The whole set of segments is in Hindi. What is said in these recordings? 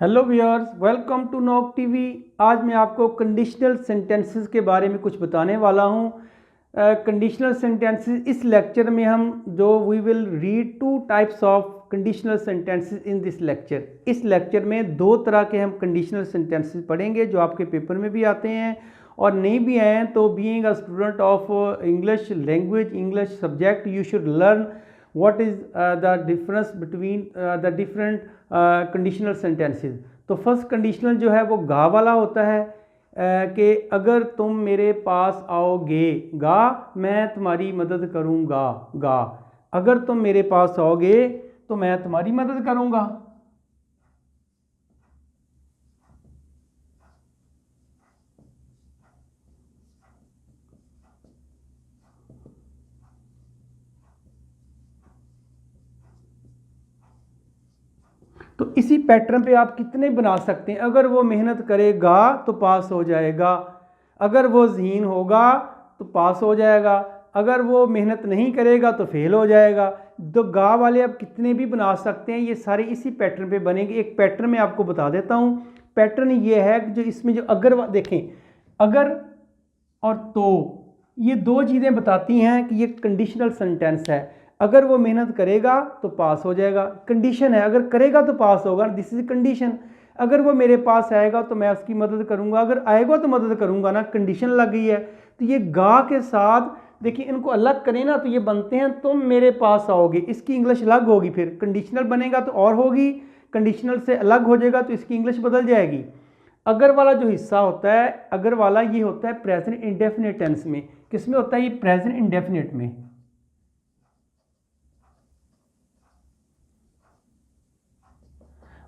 Hello viewers, welcome to Knock TV. आज मैं आपको कंडीशनल सेंटेंसेस के बारे में कुछ बताने वाला हूँ। कंडीशनल सेंटेंसेस इस लेक्चर में हम we will read two types of conditional sentences in this lecture. इस लेक्चर में दो तरह के हम कंडीशनल सेंटेंसेस पढ़ेंगे जो आपके पेपर में भी आते हैं और नहीं भी आए हैं। तो being a student of English language, English subject, you should learn what is the difference between the different conditional sentences। तो फर्स्ट कंडीशनल जो है वो गा वाला होता है कि अगर तुम मेरे पास आओगे, गा मैं तुम्हारी मदद करूँगा, गा अगर तुम मेरे पास आओगे तो मैं तुम्हारी मदद करूँगा। तो इसी पैटर्न पे आप कितने बना सकते हैं। अगर वो मेहनत करेगा तो पास हो जाएगा, अगर वो ज़हीन होगा तो पास हो जाएगा, अगर वो मेहनत नहीं करेगा तो फेल हो जाएगा। तो गा वाले आप कितने भी बना सकते हैं, ये सारे इसी पैटर्न पे बनेंगे। एक पैटर्न मैं आपको बता देता हूँ। पैटर्न ये है कि जो इसमें जो अगर देखें, अगर और तो ये दो चीज़ें बताती हैं कि ये कंडीशनल सेंटेंस है। अगर वो मेहनत करेगा तो पास हो जाएगा, कंडीशन है, अगर करेगा तो पास होगा, दिस इज कंडीशन। अगर वो मेरे पास आएगा तो मैं उसकी मदद करूंगा, अगर आएगा तो मदद करूंगा ना, कंडीशन लग गई है। तो ये गा के साथ देखिए, इनको अलग करें ना तो ये बनते हैं तुम मेरे पास आओगे। इसकी इंग्लिश अलग होगी, फिर कंडीशनल बनेगा तो और होगी, कंडीशनल से अलग हो जाएगा तो इसकी इंग्लिश बदल जाएगी। अगर वाला जो हिस्सा होता है, अगर वाला ये होता है प्रेजेंट इंडेफिनिट टेंस में। किस में होता है ये? प्रेजेंट इंडेफिनिट में।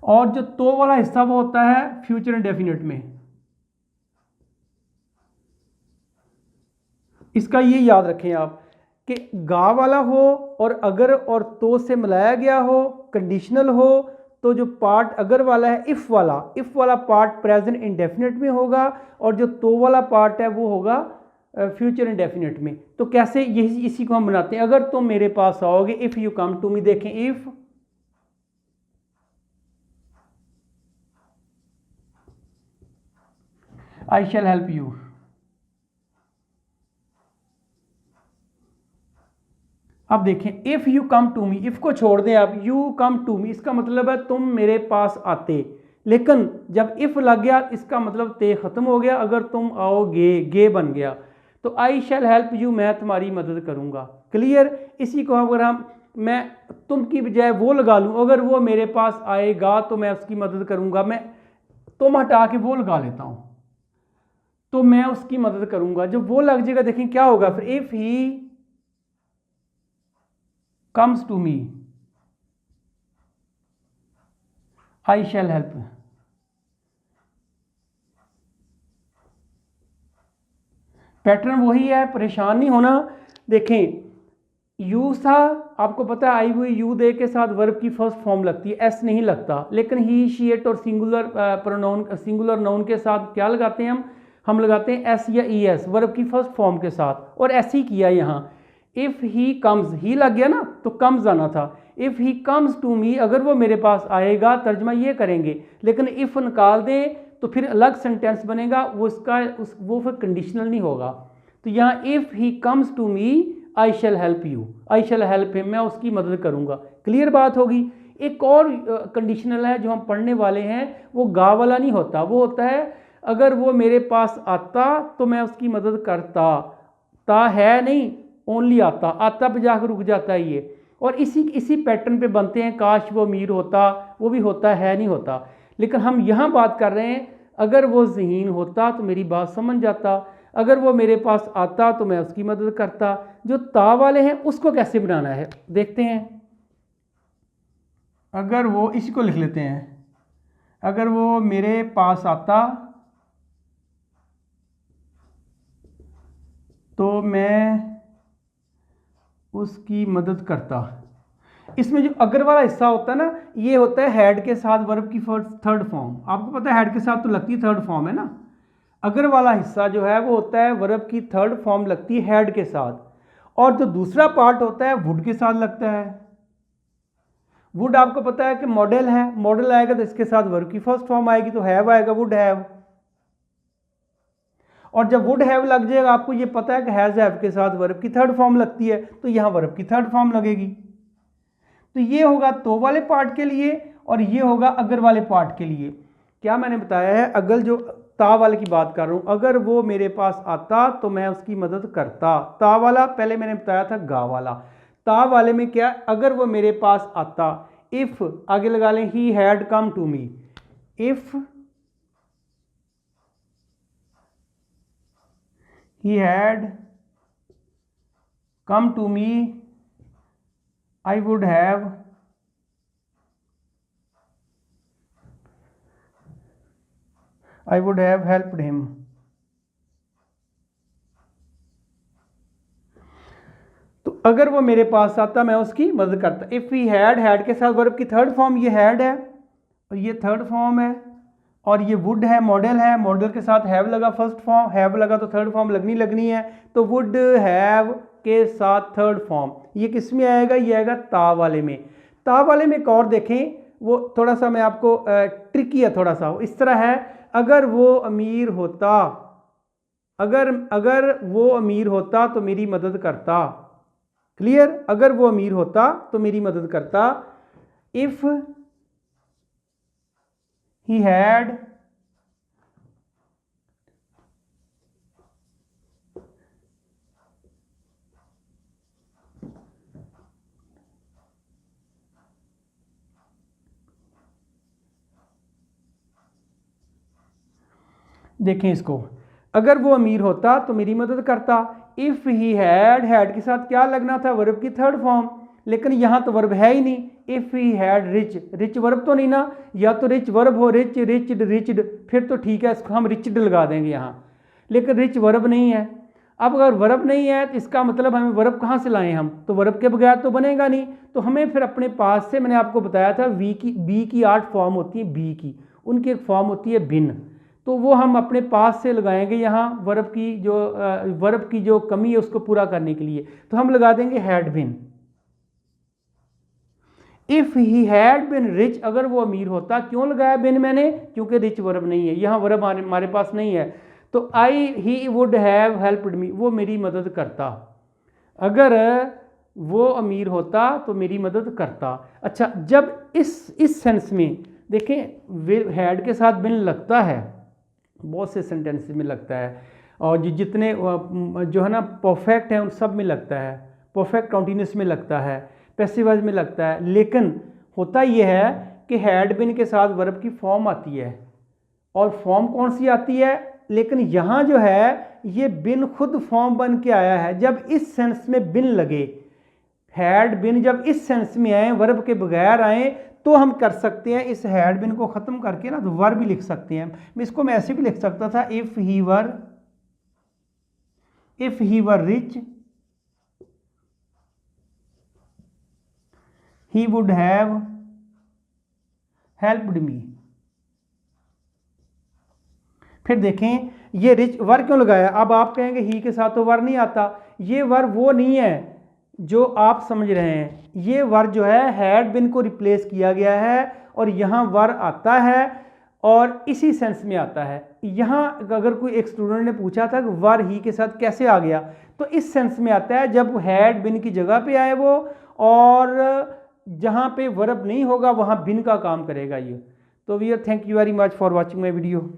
और जो तो वाला हिस्सा वो होता है फ्यूचर इंडेफिनिट में। इसका ये याद रखें आप कि गा वाला हो और अगर और तो से मिलाया गया हो, कंडीशनल हो, तो जो पार्ट अगर वाला है इफ वाला पार्ट प्रेजेंट इंडेफिनिट में होगा और जो तो वाला पार्ट है वो होगा फ्यूचर इंडेफिनिट में। तो कैसे, यही इसी को हम बनाते हैं। अगर तुम मेरे पास आओगे, if you come to me. देखें, if I shall help you. अब देखें, if you come to me, if को छोड़ दें आप, यू कम टू मी इसका मतलब है तुम मेरे पास आते। लेकिन जब इफ़ लग गया इसका मतलब ते ख़त्म हो गया, अगर तुम आओगे गे बन गया। तो आई शैल हेल्प यू, मैं तुम्हारी मदद करूँगा। क्लियर? इसी को अगर हम मैं तुम की बजाय वो लगा लूँ, अगर वो मेरे पास आएगा तो मैं उसकी मदद करूँगा, मैं तुम हटा के वो लगा लेता हूँ तो मैं उसकी मदद करूँगा। जब वो लग जाएगा देखें क्या होगा फिर, if he comes to me I shall help। Pattern वही है, परेशान नहीं होना। देखें, यू था, आपको पता है आई हुई यू दे के साथ वर्ब की फर्स्ट फॉर्म लगती है, एस नहीं लगता। लेकिन ही शी इट और सिंगुलर प्रोनाउन, सिंगुलर नाउन के साथ क्या लगाते हैं हम लगाते हैं एस या ई एस वर्ब की फर्स्ट फॉर्म के साथ, और ऐसे ही किया यहाँ। इफ़ ही कम्स, ही लग गया ना तो कम्स आना था। If he comes to me, अगर वो मेरे पास आएगा, तर्जमा ये करेंगे। लेकिन इफ़ निकाल दें तो फिर अलग सेंटेंस बनेगा, वो फिर कंडीशनल नहीं होगा। तो यहाँ if he comes to me I shall help you, I shall help him, मैं उसकी मदद करूँगा। क्लियर बात होगी। एक और कंडीशनल है जो हम पढ़ने वाले हैं, वो गा वाला नहीं होता, वो होता है अगर वो मेरे पास आता तो मैं उसकी मदद करता। ता है नहीं, ओनली आता, आता पे जाकर रुक जाता है ये। और इसी पैटर्न पे बनते हैं, काश वो अमीर होता, वो भी होता है नहीं होता। लेकिन हम यहाँ बात कर रहे हैं अगर वो ज़हीन होता तो मेरी बात समझ जाता, अगर वो मेरे पास आता तो मैं उसकी मदद करता। जो ता वाले हैं उसको कैसे बनाना है देखते हैं। अगर वो, इसी को लिख लेते हैं, अगर वो मेरे पास आता तो मैं उसकी मदद करता। इसमें जो अगर वाला हिस्सा होता है ना, ये होता है हैड के साथ वर्ब की थर्ड फॉर्म। आपको पता है हैड के साथ तो लगती है थर्ड फॉर्म है ना। अगर वाला हिस्सा जो है वो होता है वर्ब की थर्ड फॉर्म लगती है हैड के साथ, और जो दूसरा पार्ट होता है वुड के साथ लगता है। वुड आपको पता है कि मॉडल है, मॉडल आएगा तो इसके साथ वर्ब की फर्स्ट फॉर्म आएगी, तो हैव आएगा, वुड हैव। और जब वुड हैव लग जाएगा, आपको ये पता है कि हैज हैव के साथ वर्ब की थर्ड फॉर्म लगती है, तो यहाँ वर्ब की थर्ड फॉर्म लगेगी। तो ये होगा तो वाले पार्ट के लिए और ये होगा अगर वाले पार्ट के लिए। क्या मैंने बताया है, अगर जो ता वाले की बात कर रहा हूँ, अगर वो मेरे पास आता तो मैं उसकी मदद करता। ता वाला पहले मैंने बताया था गा वाला। ता वाले में क्या, अगर वो मेरे पास आता, इफ आगे लगा लें, he had come to me, if he had come to me I would have helped him। तो अगर वो मेरे पास आता मैं उसकी मदद करता। इफ ही हैड के साथ वर्ब की थर्ड फॉर्म ये हैड है और ये थर्ड फॉर्म है, और ये वुड है, मॉडल है, मॉडल के साथ हैव लगा, फर्स्ट फॉर्म, हैव लगा तो थर्ड फॉर्म लगनी है, तो वुड हैव के साथ थर्ड फॉर्म ये किस में आएगा, ये आएगा ता वाले में। ता वाले में एक और देखें, वो थोड़ा सा मैं आपको ट्रिकी है थोड़ा सा, इस तरह है, अगर वो अमीर होता, अगर वो अमीर होता तो मेरी मदद करता। क्लियर, अगर वो अमीर होता तो मेरी मदद करता। इफ he had देखें इसको, अगर वो अमीर होता तो मेरी मदद करता। इफ ही हैड के साथ क्या लगना था, वर्ब की थर्ड फॉर्म, लेकिन यहां तो वर्ब है ही नहीं। If he had rich verb तो नहीं ना, या तो रिच वर्ब हो, रिच्ड, फिर तो ठीक है, इसको हम रिच्ड लगा देंगे यहां, लेकिन रिच वर्ब नहीं है। अब अगर वर्ब नहीं है तो इसका मतलब हमें वर्ब कहाँ से लाएं हम, तो वर्ब के बगैर तो बनेगा नहीं। तो हमें फिर अपने पास से, मैंने आपको बताया था बी की 8 फॉर्म होती है, बी की, उनकी एक फॉर्म होती है बिन, तो वो हम अपने पास से लगाएंगे यहाँ वर्ब की जो कमी है उसको पूरा करने के लिए, तो हम लगा देंगे had been. If he had been rich, अगर वो अमीर होता, क्यों लगाया बिन मैंने, क्योंकि रिच वर्ब नहीं है, यहाँ वर्ब हमारे पास नहीं है, तो he would have helped me, वो मेरी मदद करता। अगर वो अमीर होता तो मेरी मदद करता। अच्छा, जब इस सेंस में देखें, हैड के साथ बिन लगता है, बहुत से सेंटेंसेस में लगता है, और जितने जो है ना परफेक्ट है उन सब में लगता है, परफेक्ट कॉन्टिन्यूस में लगता है, पैसिव वॉइस में लगता है, लेकिन होता यह है कि हैड बिन के साथ वर्ब की फॉर्म आती है, और फॉर्म कौन सी आती है, लेकिन यहाँ जो है ये बिन खुद फॉर्म बन के आया है। जब इस सेंस में बिन लगे, हैड बिन जब इस सेंस में आए, वर्ब के बगैर आए, तो हम कर सकते हैं इस हैड बिन को ख़त्म करके ना तो वर्ब भी लिख सकते हैं। इसको मैं ऐसे भी लिख सकता था, if he were rich he would have helped me। फिर देखें ये रिच वर क्यों लगाया, अब आप कहेंगे ही के साथ तो वर नहीं आता, ये वर वो नहीं है जो आप समझ रहे हैं, ये वर जो है हैड बिन को रिप्लेस किया गया है, और यहाँ वर आता है और इसी सेंस में आता है। यहाँ अगर कोई एक स्टूडेंट ने पूछा था कि वर ही के साथ कैसे आ गया, तो इस सेंस में आता है जब हैड बिन की जगह पे आए वो, और जहाँ पे वर्ब नहीं होगा वहाँ बिन का काम करेगा ये। तो we are thank you very much for watching my video.